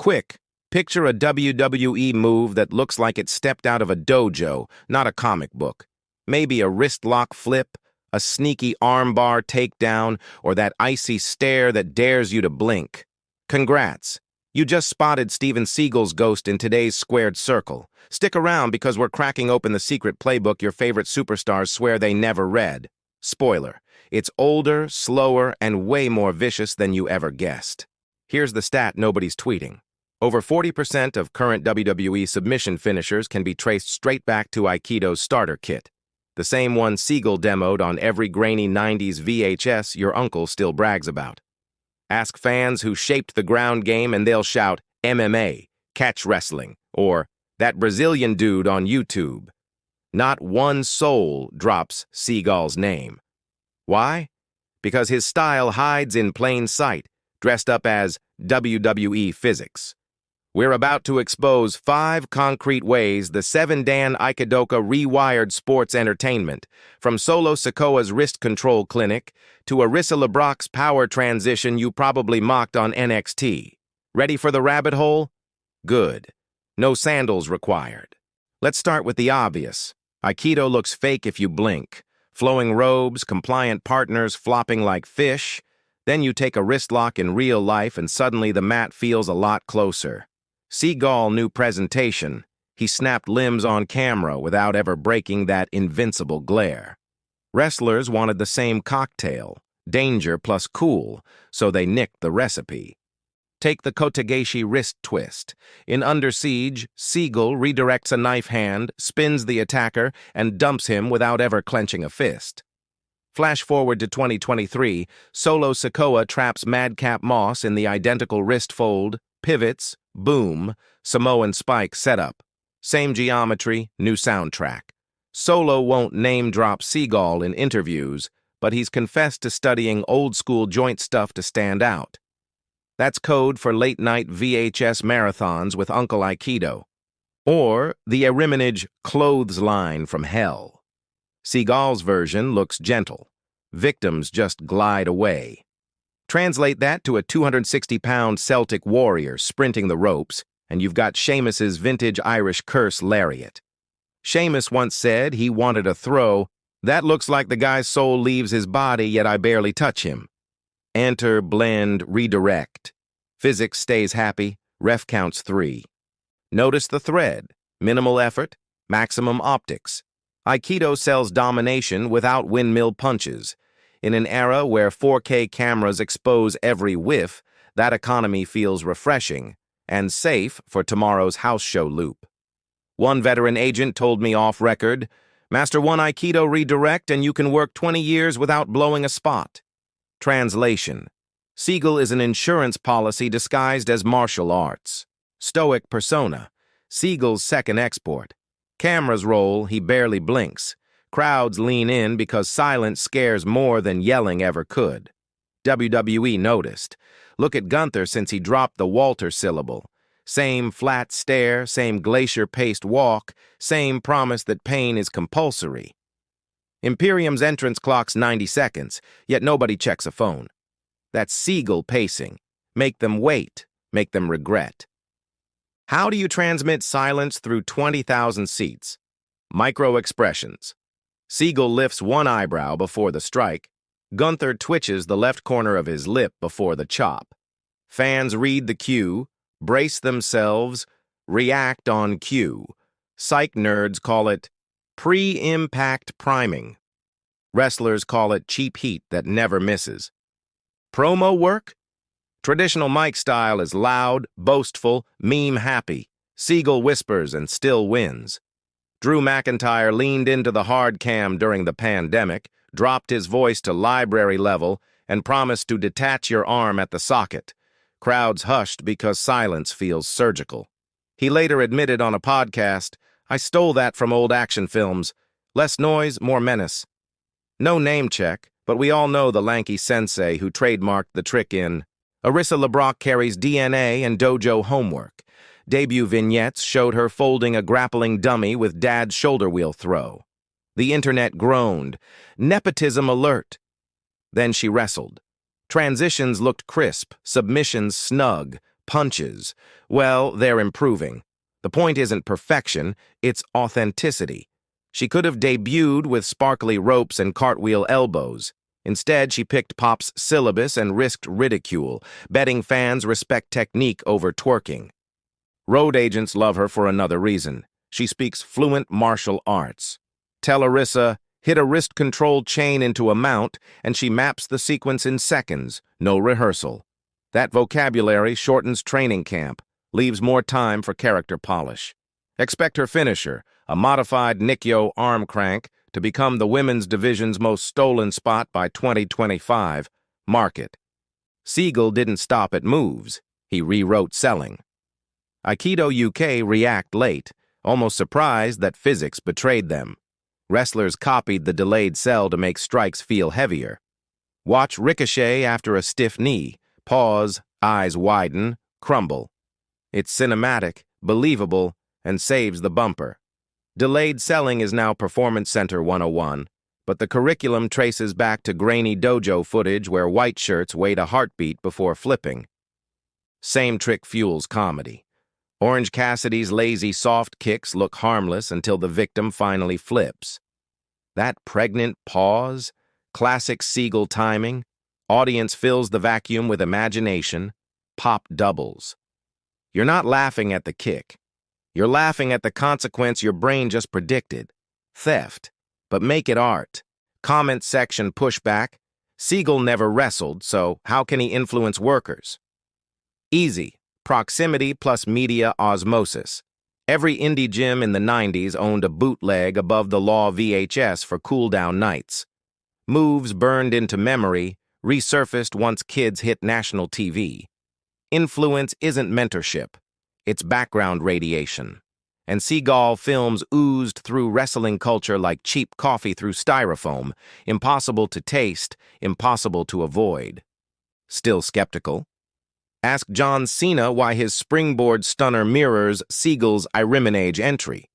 Quick, picture a WWE move that looks like it stepped out of a dojo, not a comic book. Maybe a wrist lock flip, a sneaky armbar takedown, or that icy stare that dares you to blink. Congrats! You just spotted Steven Seagal's ghost in today's squared circle. Stick around because we're cracking open the secret playbook your favorite superstars swear they never read. Spoiler, it's older, slower, and way more vicious than you ever guessed. Here's the stat nobody's tweeting. Over 40% of current WWE submission finishers can be traced straight back to Aikido's starter kit. The same one Seagal demoed on every grainy 90s VHS your uncle still brags about. Ask fans who shaped the ground game and they'll shout MMA, catch wrestling, or that Brazilian dude on YouTube. Not one soul drops Seagal's name. Why? Because his style hides in plain sight, dressed up as WWE physics. We're about to expose 5 concrete ways the 7-Dan Aikidoka rewired sports entertainment, from Solo Sikoa's wrist control clinic to Arissa LeBrock's power transition you probably mocked on NXT. Ready for the rabbit hole? Good. No sandals required. Let's start with the obvious. Aikido looks fake if you blink. Flowing robes, compliant partners flopping like fish. Then you take a wrist lock in real life and suddenly the mat feels a lot closer. Seagal knew presentation. He snapped limbs on camera without ever breaking that invincible glare. Wrestlers wanted the same cocktail, danger plus cool, so they nicked the recipe. Take the Kotegaeshi wrist twist. In Under Siege, Seagal redirects a knife hand, spins the attacker, and dumps him without ever clenching a fist. Flash forward to 2023, Solo Sikoa traps Madcap Moss in the identical wrist fold, pivots, boom, Samoan spike setup. Same geometry, new soundtrack. Solo won't name-drop Seagal in interviews, but he's confessed to studying old-school joint stuff to stand out. That's code for late-night VHS marathons with Uncle Aikido. Or the Ariminage clothesline from hell. Seagal's version looks gentle. Victims just glide away. Translate that to a 260-pound Celtic warrior sprinting the ropes, and you've got Sheamus's vintage Irish curse lariat. Sheamus once said he wanted a throw. That looks like the guy's soul leaves his body, yet I barely touch him. Enter, blend, redirect. Physics stays happy, ref counts 3. Notice the thread. Minimal effort, maximum optics. Aikido sells domination without windmill punches. In an era where 4K cameras expose every whiff, that economy feels refreshing and safe for tomorrow's house show loop. One veteran agent told me off record, "Master one Aikido redirect and you can work 20 years without blowing a spot." Translation. Seagal is an insurance policy disguised as martial arts. Stoic persona. Seagal's second export. Cameras roll, he barely blinks. Crowds lean in because silence scares more than yelling ever could. WWE noticed. Look at Gunther since he dropped the Walter syllable. Same flat stare, same glacier-paced walk, same promise that pain is compulsory. Imperium's entrance clock's 90 seconds, yet nobody checks a phone. That's Seagal pacing. Make them wait, make them regret. How do you transmit silence through 20,000 seats? Micro-expressions. Seagal lifts one eyebrow before the strike. Gunther twitches the left corner of his lip before the chop. Fans read the cue, brace themselves, react on cue. Psych nerds call it pre-impact priming. Wrestlers call it cheap heat that never misses. Promo work? Traditional mic style is loud, boastful, meme-happy. Seagal whispers and still wins. Drew McIntyre leaned into the hard cam during the pandemic, dropped his voice to library level, and promised to detach your arm at the socket. Crowds hushed because silence feels surgical. He later admitted on a podcast, "I stole that from old action films. Less noise, more menace." No name check, but we all know the lanky sensei who trademarked the trick in Arissa LeBrock carries DNA and dojo homework. Debut vignettes showed her folding a grappling dummy with dad's shoulder wheel throw. The internet groaned. Nepotism alert. Then she wrestled. Transitions looked crisp, submissions snug, punches. Well, they're improving. The point isn't perfection, it's authenticity. She could have debuted with sparkly ropes and cartwheel elbows. Instead, she picked Pop's syllabus and risked ridicule, betting fans respect technique over twerking. Road agents love her for another reason. She speaks fluent martial arts. Tell Arisa, hit a wrist-controlled chain into a mount, and she maps the sequence in seconds, no rehearsal. That vocabulary shortens training camp, leaves more time for character polish. Expect her finisher, a modified Nikyo arm crank, to become the women's division's most stolen spot by 2025. Mark it. Seagal didn't stop at moves. He rewrote selling. Aikido UK react late, almost surprised that physics betrayed them. Wrestlers copied the delayed sell to make strikes feel heavier. Watch ricochet after a stiff knee. Pause, eyes widen, crumble. It's cinematic, believable, and saves the bumper. Delayed selling is now Performance Center 101, but the curriculum traces back to grainy dojo footage where white shirts wait a heartbeat before flipping. Same trick fuels comedy. Orange Cassidy's lazy soft kicks look harmless until the victim finally flips. That pregnant pause, classic Seagal timing, audience fills the vacuum with imagination, Pop doubles. You're not laughing at the kick. You're laughing at the consequence your brain just predicted. Theft. But make it art. Comment section pushback. Seagal never wrestled, so how can he influence workers? Easy. Proximity plus media osmosis. Every indie gym in the 90s owned a bootleg above the law VHS for cool-down nights. Moves burned into memory, resurfaced once kids hit national TV. Influence isn't mentorship. It's background radiation. And Seagal films oozed through wrestling culture like cheap coffee through styrofoam, impossible to taste, impossible to avoid. Still skeptical? Ask John Cena why his springboard stunner mirrors Seagal's Irimenage entry.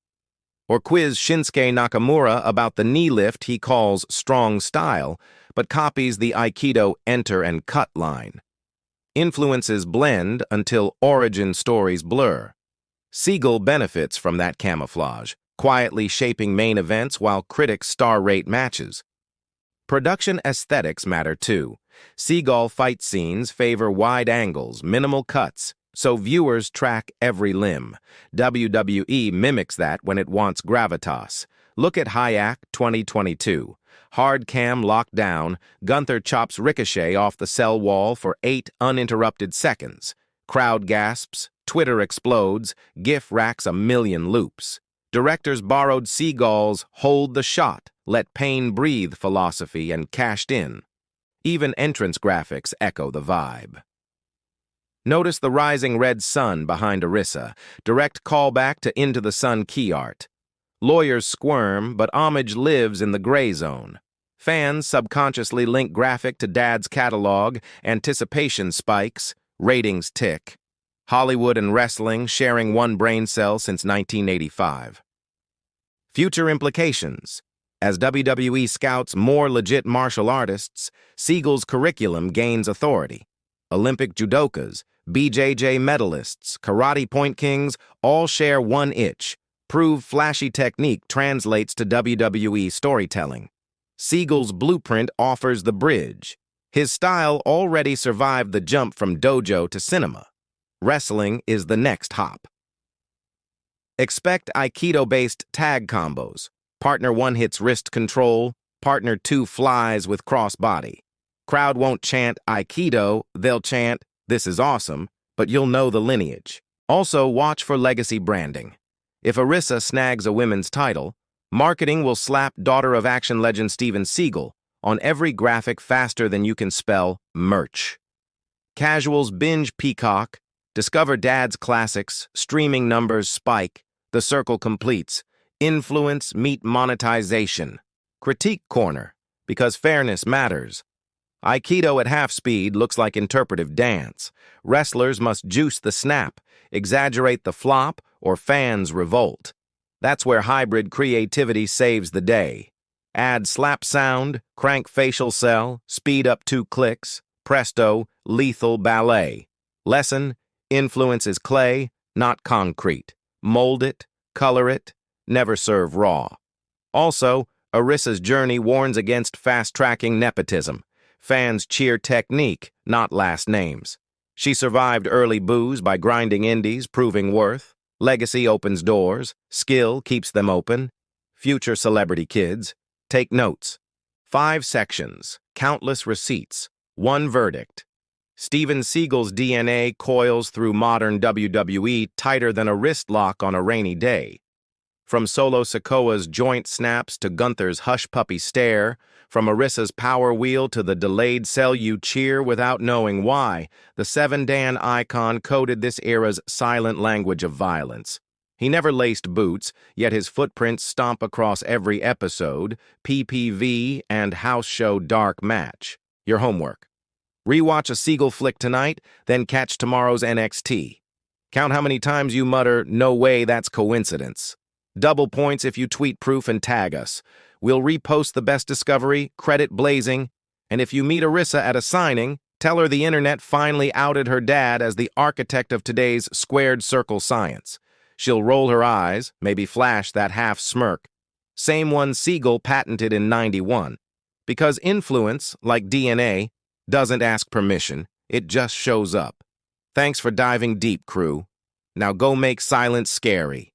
Or quiz Shinsuke Nakamura about the knee lift he calls strong style, but copies the Aikido enter and cut line. Influences blend until origin stories blur. Seagal benefits from that camouflage, quietly shaping main events while critics star-rate matches. Production aesthetics matter too. Seagal fight scenes favor wide angles, minimal cuts, so viewers track every limb. WWE mimics that when it wants gravitas. Look at Hayek 2022. Hard cam locked down, Gunther chops Ricochet off the cell wall for 8 uninterrupted seconds. Crowd gasps, Twitter explodes, GIF racks a million loops. Directors borrowed Seagal's hold the shot, let pain breathe philosophy and cashed in. Even entrance graphics echo the vibe. Notice the rising red sun behind Arisa, direct callback to Into the Sun key art. Lawyers squirm, but homage lives in the gray zone. Fans subconsciously link graphic to Dad's catalog, anticipation spikes, ratings tick. Hollywood and wrestling sharing one brain cell since 1985. Future implications. As WWE scouts more legit martial artists, Seagal's curriculum gains authority. Olympic judokas, BJJ medalists, karate point kings all share one itch. Prove flashy technique translates to WWE storytelling. Seagal's blueprint offers the bridge. His style already survived the jump from dojo to cinema. Wrestling is the next hop. Expect Aikido-based tag combos. Partner 1 hits wrist control, partner 2 flies with crossbody. Crowd won't chant Aikido, they'll chant, "This is awesome," but you'll know the lineage. Also, watch for legacy branding. If Arisa snags a women's title, marketing will slap Daughter of Action legend Steven Seagal on every graphic faster than you can spell merch. Casuals binge Peacock, discover Dad's classics, streaming numbers spike, the circle completes. Influence meet monetization. Critique corner, because fairness matters. Aikido at half speed looks like interpretive dance. Wrestlers must juice the snap, exaggerate the flop, or fans revolt. That's where hybrid creativity saves the day. Add slap sound, crank facial cell, speed up 2 clicks, presto, lethal ballet. Lesson: Influence is clay, not concrete. Mold it, color it, never serve raw. Also, Arissa's journey warns against fast-tracking nepotism. Fans cheer technique, not last names. She survived early boos by grinding indies, proving worth. Legacy opens doors. Skill keeps them open. Future celebrity kids, take notes. 5 sections, countless receipts, 1 verdict. Steven Seagal's DNA coils through modern WWE tighter than a wrist lock on a rainy day. From Solo Sikoa's joint snaps to Gunther's hush-puppy stare, from Arissa's power wheel to the delayed cell you cheer without knowing why, the Seven Dan icon coded this era's silent language of violence. He never laced boots, yet his footprints stomp across every episode, PPV, and house show dark match. Your homework. Rewatch a Seagal flick tonight, then catch tomorrow's NXT. Count how many times you mutter, "No way, that's coincidence." Double points if you tweet proof and tag us. We'll repost the best discovery, credit blazing, and if you meet Arissa at a signing, tell her the internet finally outed her dad as the architect of today's squared circle science. She'll roll her eyes, maybe flash that half smirk. Same one Seagal patented in '91. Because influence, like DNA, doesn't ask permission, it just shows up. Thanks for diving deep, crew. Now go make silence scary.